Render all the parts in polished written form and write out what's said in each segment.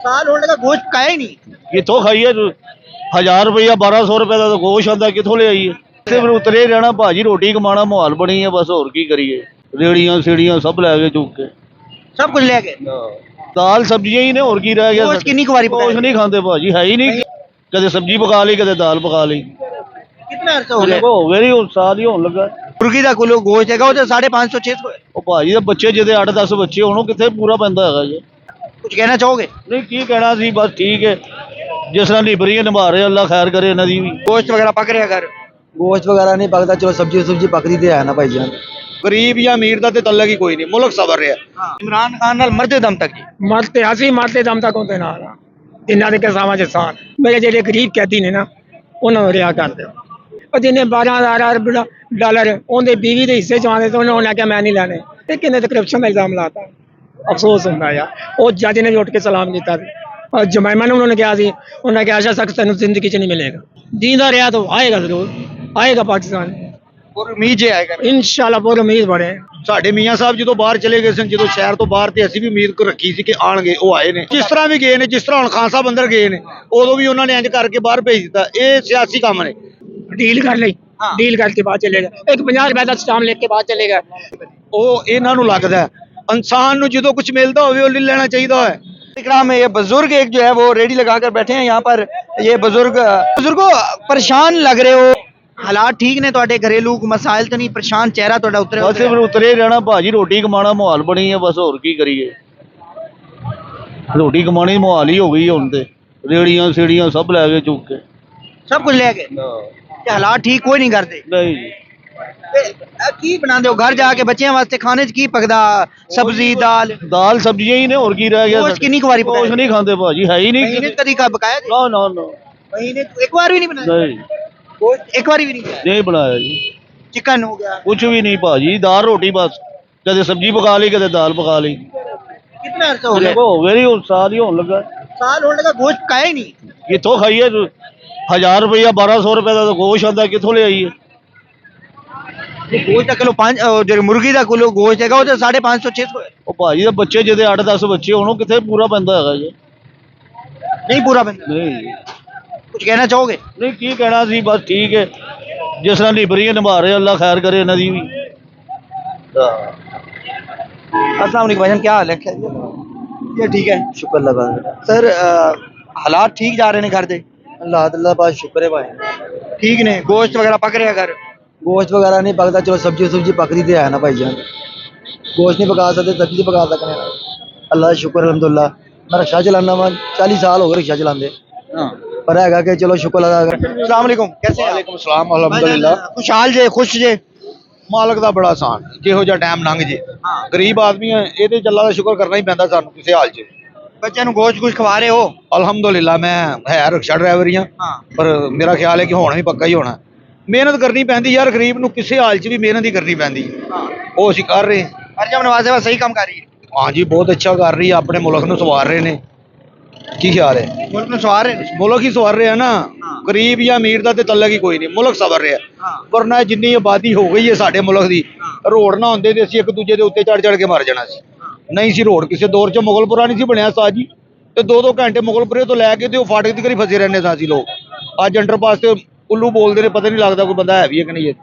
साल होने का गोश्त खाया ही नहीं। कितों खाइए 1000 रुपया 1200 रुपए का तो गोश आता कितों ले आइए। सिर्फ उतरे रहना भाजी रोटी कमाना माहौल बनी है बस और की करिए। रेड़ियां सीढ़ियां सब लै गए चुक के। सब कुछ ले गए। दाल सब्जियां ही ने और की रह गया। गोश्त कितनी कुवारी पकाया? गोश नहीं खाते भाजी है ही नहीं। कदे सब्जी पका ली कदे दाल पका ली। कितना अर्सा हो गया? हो गए नहीं साल ही होने लगा। मुर्गी का किलो गोश्त हैगा वो तो 550-600 है। ਉਹ ਭਾਜੀ ਦੇ ਬੱਚੇ ਜਿਹਦੇ 8-10 ਬੱਚੇ ਹੋਣ ਉਹ ਕਿੱਥੇ ਪੂਰਾ ਪੈਂਦਾ ਹੈਗਾ ਜੀ। कुछ कहना चाहोगे? ਨਹੀਂ ਕੀ ਕਹਿਣਾ ਸੀ ਬਸ ਠੀਕ ਹੈ ਜਿਸ ਤਰ੍ਹਾਂ ਨਿਭਰੀਆਂ ਨਿਭਾ ਰਹੇ ਅੱਲਾ ਖੈਰ ਕਰੇ ਇਹਨਾਂ ਦੀ ਵੀ। गोश्त वगैरह पक रहा है घर? गोश्त वगैरह नहीं पकता, चलो सब्जी सुब्जी पकदी ते है ना भाई जान। ਗਰੀਬ ਜਾਂ ਅਮੀਰ ਦਾ ਤੇ ਤਲਕ ਹੀ ਕੋਈ ਨਹੀਂ ਮੁਲਕ ਸਬਰ ਰਿਹਾ। इमरान खान नाल मरदे दम तक जी। ਮਰਤੇ ਅਸੀਂ ਮਰਦੇ ਦਮ ਤੱਕ ਉਹਦੇ ਨਾਲ ਆ ਜਿਨ੍ਹਾਂ ਦੇ ਕਿਸਾਮਾਂ ਚ ਸਾਨ ਮੇਰੇ ਜਿਹੜੇ ਗਰੀਬ ਕੈਦੀ ਨੇ ਨਾ ਉਹਨਾਂ ਨੂੰ ਰਿਆ ਕਰ ਦਿਓ। ਉਹ ਜਿਹਨੇ 12,000 ਅਰਬ ਡਾਲਰ ਉਹਦੇ ਬੀਵੀ ਦੇ ਹਿੱਸੇ ਚ ਆਉਂਦੇ ਤੇ ਉਹਨੇ ਕਿਹਾ ਮੈਂ ਨਹੀਂ ਲੈਣੇ ਤੇ ਕਿੰਨੇ ਤੇ ਕਰਪਸ਼ਨ ਦਾ ਇਲਜ਼ਾਮ ਲਾਤਾ। ਅਫਸੋਸ ਹੁੰਦਾ ਆ ਉਹ ਜੱਜ ਨੇ ਵੀ ਉੱਠ ਕੇ ਸਲਾਮ ਕੀਤਾ ਸੀ ਔਰ ਜਮਾਇਮਾ ਨੂੰ ਉਹਨਾਂ ਨੇ ਕਿਹਾ ਸੀ ਉਹਨਾਂ ਕਿਹਾ ਐਸਾ ਸ਼ਖਸ ਤੈਨੂੰ ਜ਼ਿੰਦਗੀ ਚ ਨਹੀਂ ਮਿਲੇਗਾ। ਜੀਂਦਾ ਰਿਹਾ ਤਾਂ ਆਏਗਾ ਜ਼ਰੂਰ ਆਏਗਾ ਪਾਕਿਸਤਾਨ और उम्मीद जे आएगा। ਇਨਸ਼ਾਅੱਲਾ ਬਹੁਤ ਉਮੀਦ ਬੜੇ ਸਾਡੇ ਮੀਆਂ ਸਾਹਿਬ ਜਦੋਂ ਬਾਹਰ ਚਲੇ ਗਏ ਸਨ ਜਦੋਂ ਸ਼ਹਿਰ ਤੋਂ ਬਾਹਰ ਤੇ ਅਸੀਂ ਵੀ ਉਮੀਦ ਕਰ ਰੱਖੀ ਸੀ ਕਿ ਆਣਗੇ ਉਹ ਆਏ ਨੇ ਜਿਸ ਤਰ੍ਹਾਂ ਵੀ ਗਏ ਨੇ ਜਿਸ ਤਰ੍ਹਾਂ ਹੁਣ ਖਾਨ ਸਾਹਿਬ ਅੰਦਰ ਗਏ ਨੇ ਉਦੋਂ ਵੀ ਉਹਨਾਂ ਨੇ ਇੰਜ ਕਰਕੇ ਬਾਹਰ ਭੇਜ ਦਿੱਤਾ। ਇਹ ਸਿਆਸੀ ਕੰਮ ਨੇ। ਡੀਲ ਕਰ ਲਈ ਡੀਲ ਕਰਕੇ ਬਾਅਦ ਚਲੇ ਗਏ ਇੱਕ 50 ਰੁਪਏ ਦਾ ਸਟਾਮ ਲੈ ਕੇ ਬਾਅਦ ਚਲੇ ਗਏ। ਉਹ ਇਹਨਾਂ ਨੂੰ ਲੱਗਦਾ ਇਨਸਾਨ ਨੂੰ ਜਦੋਂ ਕੁਝ ਮਿਲਦਾ ਹੋਵੇ ਉਹ ਲੈ ਲੈਣਾ ਚਾਹੀਦਾ ਹੈ। इकराम में ये बुजुर्ग एक जो है वो रेडी लगा कर बैठे हैं यहाँ पर। ये बुजुर्गो परेशान लग रहे हो, हालात ठीक ने ਤੁਹਾਡੇ घरेलू मसाइल तो नहीं? परेशान चेहरा ਤੁਹਾਡਾ उतरे ਬਸ ਸਿਰਫ ਉਤਰੇ ਰਹਿਣਾ ਭਾਜੀ ਰੋਟੀ ਕਮਾਣਾ ਮਾਹੌਲ ਬਣੀ ਹੈ ਬਸ ਹੋਰ ਕੀ ਕਰੀਏ। ਰੋਟੀ ਕਮਾਣੀ ਮਾਹੌਲ ਹੀ ਹੋ ਗਈ ਹੁਣ ਤੇ ਰੇੜੀਆਂ ਸੀੜੀਆਂ ਸਭ ਲੈ ਗਏ ਚੁੱਕ ਕੇ। सब कुछ ले गए ते हालात ठीक कोई नहीं करते। ਨਹੀਂ ਜੀ की बनाते हो घर जाके बच्चों वास्ते खाने च की पकदा? सब्जी दाल ਦਾਲ ਸਬਜ਼ੀਆਂ ਹੀ ਨੇ ਹੋਰ ਕੀ ਰਹਿ ਗਿਆ। गोश्त कितनी कुवारी ਕੁਛ पकाया? ਨਹੀਂ ਖਾਂਦੇ ਭਾਜੀ ਹੈ ਹੀ महीने ਨਹੀਂ। कदी का बकाया जी? ਨਾ ਨਾ ਨਾ महीने एक बार भी नहीं बनाया ਨਹੀਂ गोश्त? एक बार भी नहीं बनाया? ਨਹੀਂ ਬਣਾਇਆ ਜੀ चिकन हो गया? ਕੁਛ ਵੀ ਨਹੀਂ ਭਾਜੀ ਦਾਲ ਰੋਟੀ ਬਸ ਕਦੇ ਸਬਜ਼ੀ ਪਕਾ ਲਈ ਕਦੇ ਦਾਲ ਪਕਾ ਲਈ। कितना अर्सा हो गया? ਹੋ ਗਏ ਨਹੀਂ ਸਾਲ ਹੀ ਹੋਣ ਲੱਗਾ। साल होने का गोश्त खाया ही नहीं। ਕਿੱਥੋਂ ਖਾਈਏ 1000 ਰੁਪਇਆ 1200 ਰੁਪਏ ਦਾ ਤਾਂ ਗੋਸ਼ ਆਉਂਦਾ ਕਿੱਥੋਂ ਲੈ ਆਈਏ। गोश्त का किलो 5 जो मुर्गी का किलो गोश्त हैगा वो तो 550-600 है। ਉਹ ਭਾਜੀ ਦੇ ਬੱਚੇ ਜਿਹਦੇ 8-10 ਬੱਚੇ ਹੋਣ ਉਹ ਕਿੱਥੇ ਪੂਰਾ ਪੈਂਦਾ ਹੈਗਾ ਜੀ। नहीं पूरा बनता। ਨਹੀਂ कुछ कहना चाहोगे? ਨਹੀਂ ਕੀ ਕਹਿਣਾ ਸੀ ਬਸ ਠੀਕ ਹੈ ਜਿਸ ਤਰ੍ਹਾਂ ਨਿਭਰੀਆਂ ਨਿਭਾ ਰਹੇ ਅੱਲਾ ਖੈਰ ਕਰੇ ਇਹਨਾਂ ਦੀ ਵੀ। अस्सलाम वालेकुम भाईजान, क्या हाल है? ये ठीक है शुक्र लगा सर। हालात ठीक जा रहे हैं घर दे? अल्लाह अल्लाह पास शुक्र है भाई। ठीक ने गोश्त वगैरह पक रहे हैं घर? गोश्त वगैरह नहीं पकता, चलो सब्जी सुब्जी पकदी ते है ना भाई जान। गोश्त नहीं पका सकते, सब्जी पका सकते हैं। अल्लाह का शुक्र अल्हम्दुलिल्लाह। मैं रिक्शा चलाना वा 40 साल हो गए रिक्शा चलाते पर है कि चलो शुक्र लगा कर। अस्सलाम वालेकुम, कैसे हैं? ਵਾਲੇਕੁਮ ਸਲਾਮ ਅਲਹਮਦੁਲਿਲਾ। खुशहाल जे खुश जे? ਮਾਲਕ ਦਾ ਬੜਾ ਆਸਾਨ ਜਿਹੋ ਜਿਹਾ ਟਾਈਮ ਲੰਘ ਜੇ ਗਰੀਬ ਆਦਮੀ ਹੈ ਇਹਦੇ ਚ ਅੱਲਾ ਦਾ ਸ਼ੁਕਰ ਕਰਨਾ ਹੀ ਪੈਂਦਾ ਸਾਨੂੰ ਕਿਸੇ ਹਾਲ 'ਚ। बच्चे नु गोश्त कुछ खवा रहे हो? ਅਲਹਮਦੁਲਿਲਾ ਮੈਂ ਹੈ ਰਿਕਸ਼ਾ ਡਰਾਈਵਰ ਹੀ ਹਾਂ ਪਰ ਮੇਰਾ ਖਿਆਲ ਹੈ ਕਿ ਹੋਣਾ ਵੀ ਪੱਕਾ ਹੀ ਹੋਣਾ। ਮਿਹਨਤ ਕਰਨੀ ਪੈਂਦੀ ਯਾਰ ਗਰੀਬ ਨੂੰ ਕਿਸੇ ਹਾਲ 'ਚ ਵੀ ਮਿਹਨਤ ਹੀ ਕਰਨੀ ਪੈਂਦੀ ਉਹ ਅਸੀਂ ਕਰ ਰਹੇ। मरियम नवाज साहब सही काम कर रही है? ਹਾਂਜੀ ਬਹੁਤ ਅੱਛਾ ਕਰ ਰਹੀ ਹੈ ਆਪਣੇ ਮੁਲਕ ਨੂੰ ਸਵਾਰ ਰਹੇ ਨੇ। ਕੀ ਖਿਆਲ ਹੈ? मुल्क नु सवार रहे हैं? ਮੁਲਕ ਹੀ ਸਵਾਰ ਰਿਹਾ ਨਾ ਗਰੀਬ ਜਾਂ ਅਮੀਰ ਦਾ ਤੇ ਤਲਕ ਹੀ ਕੋਈ ਨਹੀਂ ਮੁਲਕ ਸਵਰ ਰਿਹਾ। ਵਰਨਾ ਜਿੰਨੀ ਆਬਾਦੀ ਹੋ ਗਈ ਹੈ ਸਾਡੇ ਮੁਲਕ ਦੀ ਰੋਡ ਨਾ ਹੁੰਦੇ ਤੇ ਅਸੀਂ ਇੱਕ ਦੂਜੇ ਦੇ ਉੱਤੇ ਚੜ ਕੇ ਮਰ ਜਾਣਾ ਸੀ। ਨਹੀਂ ਸੀ ਰੋਡ ਕਿਸੇ ਦੌਰ 'ਚ ਮੁਗਲਪੁਰਾ ਨਹੀਂ ਸੀ ਬਣਿਆ ਸਾਜ ਜੀ ਤੇ 2-2 ਘੰਟੇ ਮੁਗਲਪੁਰੇ ਤੋਂ ਲੈ ਕੇ ਤੇ ਉਹ ਫਾਟਕ ਦੀ ਕਰੀ ਫਸੇ ਰਹਿੰਦੇ ਸਾਂ ਅਸੀਂ ਲੋਕ। ਅੱਜ ਅੰਡਰਪਾਸ ਤੇ ਉੱਲੂ ਬੋਲਦੇ ਨੇ ਪਤਾ ਨਹੀਂ ਲੱਗਦਾ ਕੋਈ ਬੰਦਾ ਹੈ ਵੀ ਹੈ ਕਿ ਨਹੀਂ।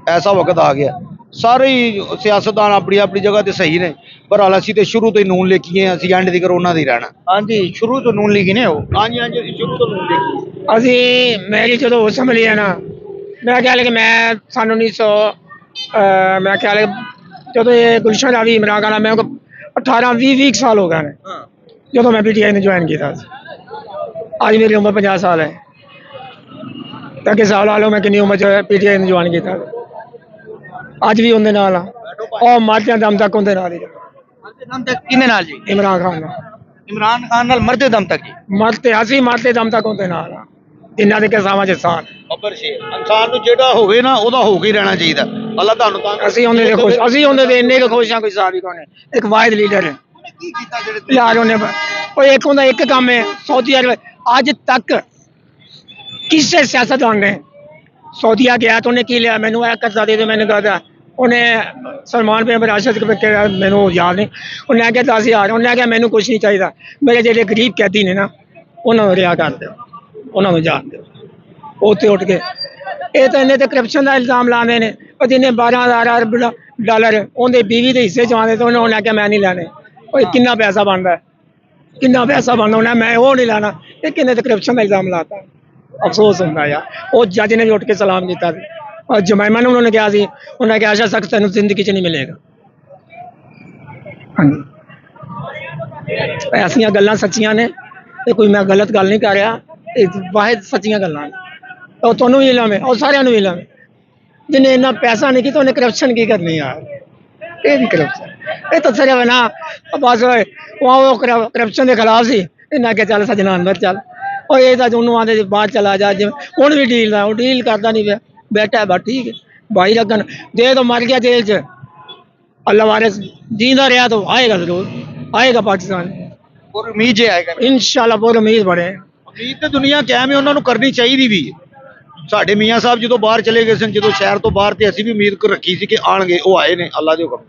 ਐਸਾ ਵਕਤ ਆ ਗਿਆ ਸਾਰੇ ਹੀ ਸਿਆਸਤਦਾਨ ਆਪਣੀ ਆਪਣੀ ਜਗ੍ਹਾ ਤੇ ਸਹੀ ਨੇ ਪਰ ਹਾਲ ਅਸੀਂ ਤੇ ਸ਼ੁਰੂ ਤੋਂ ਹੀ ਨੂਨ ਲਿਖੀਏ ਅਸੀਂ ਐਂਡ ਤੱਕ ਉਹਨਾਂ ਦੀ ਰਹਿਣਾ। हाँ जी शुरू तो नून लीग ने हो। ਹਾਂਜੀ ਹਾਂਜੀ ਅਸੀਂ ਸ਼ੁਰੂ ਤੋਂ ਨੂਨ ਲਿਖੀ। ਅਸੀਂ ਮੇਰੀ ਜਦੋਂ ਹੋਸ਼ ਸੰਭਲੀ ਹੈ ਨਾ ਮੈਂ ਖਿਆਲ ਹੈ ਕਿ ਮੈਂ ਸਾਨੂੰ 1900 ਮੈਂ ਖਿਆਲ ਹੈ ਜਦੋਂ ਇਹ ਗੁਲਸ਼ਨ ਰਾਵੀ ਇਮਰਾਨ ਖਾਨ ਮੈਂ 18-20 ਸਾਲ ਹੋ ਗਏ ਨੇ ਜਦੋਂ ਮੈਂ ਪੀਟੀਆਈ ਨੂੰ ਜੁਆਇਨ ਕੀਤਾ ਸੀ। ਅੱਜ ਮੇਰੀ ਉਮਰ 50 ਸਾਲ ਹੈ ਤਾਂ ਕਿ ਸਾਲ ਵਾਲੋ ਮੈਂ ਕਿੰਨੀ ਉਮਰ 'ਚ ਪੀਟੀਆਈ ਨੂੰ ਜੁਆਇਨ ਕੀਤਾ ਅੱਜ ਵੀ ਉਹਦੇ ਨਾਲ ਆ ਉਹ ਮਾਝਾਂ ਦਮ ਤੱਕ ਉਹਦੇ ਨਾਲ ਹੀ दम तक किने नाल जी? ਇਮਰਾਨ ਖਾਨ ਨਾਲ इमरान खान नाल मरदे दम तक जी। ਮਰਤੇ ਅਸੀਂ ਮਰਤੇ ਦਮ ਤੱਕ ਉਹਦੇ ਨਾਲ ਆ ਜਿਨ੍ਹਾਂ ਦੇ ਕਿਸਾਮਾਂ 'ਚ ਸਾਨ ਅਬਰ ਸ਼ੇਰ ਇਨਸਾਨ ਨੂੰ ਜਿਹੜਾ ਹੋਵੇ ਨਾ ਉਹਦਾ ਹੋ ਕੇ ਰਹਿਣਾ ਚਾਹੀਦਾ। ਅੱਲਾ ਤੁਹਾਨੂੰ ਤਾਂ ਅਸੀਂ ਉਹਦੇ ਦੇ ਖੁਸ਼ ਅਸੀਂ ਉਹਦੇ ਦੇ ਇੰਨੇ ਕੁ ਖੁਸ਼ ਹਾਂ ਕੋਈ ਹਿਸਾਬ ਹੀ ਕੋਨੇ। ਇੱਕ ਵਾਹਿਦ ਲੀਡਰ ਹੈ ਯਾਰ ਉਹਨੇ ਉਹ ਇੱਕ ਹੁੰਦਾ ਇੱਕ ਕੰਮ ਹੈ ਸਊਦੀ ਅਰਬ ਅੱਜ ਤੱਕ ਕਿਸੇ ਸਿਆਸਤਦਾਨ ਨੇ ਸਊਦੀਆ ਗਿਆ ਤਾਂ ਉਹਨੇ ਕੀ ਲਿਆ ਮੈਨੂੰ ਇਹ ਕਰਜ਼ਾ ਦੇ ਦੇ ਮੈਨੂੰ ਕਹਦਾ ਉਹਨੇ ਸਲਮਾਨ ਪੇ ਰਾਸ਼ਦ ਮੈਨੂੰ ਯਾਦ ਨਹੀਂ, ਉਹਨੇ ਆਖਿਆ 10,000, ਉਹਨੇ ਆਖਿਆ ਮੈਨੂੰ ਕੁਝ ਨਹੀਂ ਚਾਹੀਦਾ, ਮੇਰੇ ਜਿਹੜੇ ਗਰੀਬ ਕੈਦੀ ਨੇ ਨਾ ਉਹਨਾਂ ਨੂੰ ਰਿਹਾ ਕਰ ਦਿਓ, ਉਹਨਾਂ ਨੂੰ ਜਾਣ ਦਿਓ। ਉੱਥੇ ਉੱਠ ਕੇ ਇਹ ਤਾਂ ਇਹਨੇ ਤੇ ਕਰਪਸ਼ਨ ਦਾ ਇਲਜ਼ਾਮ ਲਾਉਂਦੇ ਨੇ। ਉਹ ਜਿਹਨੇ 12,000 ਅਰਬ ਡਾਲਰ ਉਹਦੇ ਬੀਵੀ ਦੇ ਹਿੱਸੇ ਚ ਆਉਂਦੇ ਤੇ ਉਹਨੇ ਆਖਿਆ ਮੈਂ ਨਹੀਂ ਲੈਣੇ। ਉਹ ਕਿੰਨਾ ਪੈਸਾ ਬਣਦਾ, ਕਿੰਨਾ ਪੈਸਾ ਬਣਦਾ, ਉਹਨੇ ਮੈਂ ਉਹ ਨਹੀਂ ਲੈਣਾ। ਇਹ ਕਿੰਨੇ ਤੇ ਕਰਪਸ਼ਨ ਦਾ ਇਲਜ਼ਾਮ ਲਾਤਾ। ਅਫਸੋਸ ਹੁੰਦਾ ਯਾਰ। ਉਹ ਜੱਜ ਨੇ ਵੀ ਉੱਠ ਕੇ ਸਲਾਮ ਕੀਤਾ ਸੀ ਔਰ ਜਮਾਇਮਾ ਨੂੰ ਉਹਨੇ ਕਿਹਾ ਸੀ, ਉਹਨੇ ਕਿਹਾ ਅੱਛਾ ਸਖਤ ਤੈਨੂੰ ਜ਼ਿੰਦਗੀ 'ਚ ਨਹੀਂ ਮਿਲੇਗਾ। ਹਾਂਜੀ, ਐਸੀਆਂ ਗੱਲਾਂ ਸੱਚੀਆਂ ਨੇ ਤੇ ਕੋਈ ਮੈਂ ਗਲਤ ਗੱਲ ਨਹੀਂ ਕਰ ਰਿਹਾ, ਇਹ ਵਾਹਿਦ ਸੱਚੀਆਂ ਗੱਲਾਂ ਨੇ। ਉਹ ਤੁਹਾਨੂੰ ਵੀ ਇਲਮ ਹੈ, ਉਹ ਸਾਰਿਆਂ ਨੂੰ ਇਲਮ ਹੈ। ਜਿਹਨੇ ਇੰਨਾ ਪੈਸਾ ਨਹੀਂ ਕੀਤਾ ਉਹਨੇ ਕਰਪਸ਼ਨ ਕੀ ਕਰਨੀ ਯਾਰ। ਇਹ ਨਹੀਂ ਕਰਪਸ਼ਨ, ਇਹ ਤਾਂ ਸਿਰਫ ਨਾ ਬਸ ਉਹ ਕਰਪਸ਼ਨ ਦੇ ਖਿਲਾਫ ਸੀ। ਇਹਨਾਂ ਕੇ ਚੱਲ ਸਜਣਾ ਅੰਦਰ ਚੱਲ, ਉਹ ਇਹ ਤਾਂ ਉਹਨੂੰ ਆਂਦੇ ਬਾਹਰ ਚਲਾ ਜਾ। ਜਿਵੇਂ ਹੁਣ ਵੀ ਡੀਲ ਦਾ, ਉਹ ਡੀਲ ਕਰਦਾ ਨਹੀਂ ਪਿਆ, ਬੈਠਾ ਬਸ ਠੀਕ ਹੈ ਭਾਈ ਰੱਖਣ ਦੇ ਦੋ। ਮਰ ਗਿਆ ਜੇਲ੍ਹ 'ਚ, ਅੱਲਾ ਵਾਰਿਸ जींदा रहा तो आएगा जरूर, आएगा पाकिस्तान और उम्मीद जे आएगा। इंशाल्लाह बहुत उम्मीद बड़े। ਉਮੀਦ ਤੇ ਦੁਨੀਆ ਕਾਇਮ ਹੈ, ਉਹਨਾਂ ਨੂੰ ਕਰਨੀ ਚਾਹੀਦੀ ਵੀ ਹੈ। ਸਾਡੇ ਮੀਆਂ ਸਾਹਿਬ ਜਦੋਂ ਬਾਹਰ ਚਲੇ ਗਏ ਸਨ, ਜਦੋਂ ਸ਼ਹਿਰ ਤੋਂ ਬਾਹਰ, ਤੇ ਅਸੀਂ ਵੀ ਉਮੀਦ ਰੱਖੀ ਸੀ ਕਿ ਆਣਗੇ, ਉਹ ਆਏ ਨੇ ਅੱਲਾ ਦੇ ਹੁਕਮ।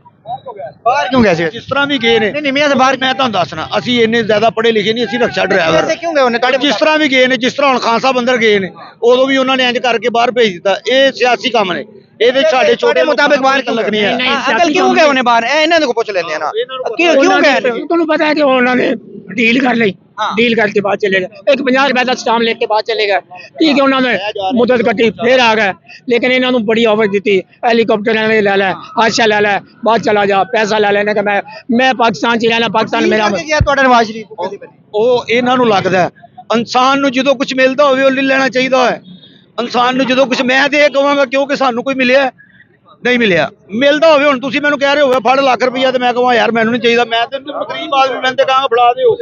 ਬਾਹਰ ਕਿਉਂ ਗਏ ਸੀ? ਜਿਸ ਤਰ੍ਹਾਂ ਵੀ ਗਏ ਨੇ, ਨਹੀਂ ਨਹੀਂ, ਮੀਆਂ ਸਾਹਿਬ ਬਾਹਰ ਮੈਂ ਤੁਹਾਨੂੰ ਦੱਸਣਾ, ਅਸੀਂ ਇੰਨੇ ਜ਼ਿਆਦਾ ਪੜ੍ਹੇ ਲਿਖੇ ਨਹੀਂ, ਅਸੀਂ ਰਕਸ਼ਾ ਡਰਾਈਵਰ। ਵੈਸੇ ਕਿਉਂ ਗਏ ਉਹਨੇ ਤੁਹਾਡੇ ਜਿਸ ਤਰ੍ਹਾਂ ਵੀ ਗਏ ਨੇ, ਜਿਸ ਤਰ੍ਹਾਂ ਹੁਣ ਖਾਨ ਸਾਹਿਬ ਅੰਦਰ ਗਏ ਨੇ, ਉਦੋਂ ਵੀ ਉਹਨਾਂ ਨੇ ਇੰਜ ਕਰਕੇ ਬਾਹਰ ਭੇਜ ਦਿੱਤਾ। ਇਹ ਸਿਆਸੀ ਕੰਮ ਨੇ, ਇਹਦੇ ਸਾਡੇ ਛੋਟੇ ਮੁਤਾਬਿਕ ਬਾਹਰ ਕਿਉਂ ਲੱਗਣੀ ਹੈ। ਅੰਕਲ ਕਿਉਂ ਗਏ ਉਹਨੇ ਬਾਹਰ? ਇਹ ਇਹਨਾਂ ਨੂੰ ਪੁੱਛ ਲੈਂਦੇ ਆ ਨਾ, ਕਿਉਂ ਗਏ? ਤੁਹਾਨੂੰ ਪਤਾ है कि उन्होंने डील कर ली, डील करके बाद चले गए। एक 50 रुपए का स्टाम्प लेके बाद चले गए, ठीक है। उन्होंने मुद्दत कटी, फिर आ गए, लेकिन इन्होंने बड़ी ऑफर दी थी, हेलीकॉप्टर ले लै, हादसा ले लै, बाद चला जा, पैसा ले लेने का। मैं पाकिस्तान च रहना, पाकिस्तान मेरा। ਤੁਹਾਡਾ ਨਵਾਜ਼ ਸ਼ਰੀਫ ਉਹ ਇਹਨਾਂ ਨੂੰ ਲੱਗਦਾ ਹੈ, ਇਨਸਾਨ ਨੂੰ ਜਦੋਂ ਕੁਝ ਮਿਲਦਾ ਹੋਵੇ ਉਹ ਲੈ ਲੈਣਾ ਚਾਹੀਦਾ ਹੈ। ਇਨਸਾਨ ਨੂੰ ਜਦੋਂ ਕੁਝ, ਮੈਂ ਤੇ ਇਹ ਕਹਾਂਗਾ ਕਿਉਂਕਿ ਸਾਨੂੰ ਕੋਈ ਮਿਲਿਆ ਨਹੀਂ, ਮਿਲਿਆ ਮਿਲਦਾ ਹੋਵੇ। ਹੁਣ ਤੁਸੀਂ ਮੈਨੂੰ ਕਹਿ ਰਹੇ ਹੋਵੇ ਫੜ ਲੱਖ ਰੁਪਈਆ, ਤੇ ਮੈਂ ਕਹਾਂ ਯਾਰ ਮੈਨੂੰ ਨਹੀਂ ਚਾਹੀਦਾ, ਮੈਂ ਤੇ ਗਰੀਬ ਆਦਮੀ, ਮੈਂ ਤੇ ਕਹਾਂਗਾ ਫੜਾ ਦਿਓ।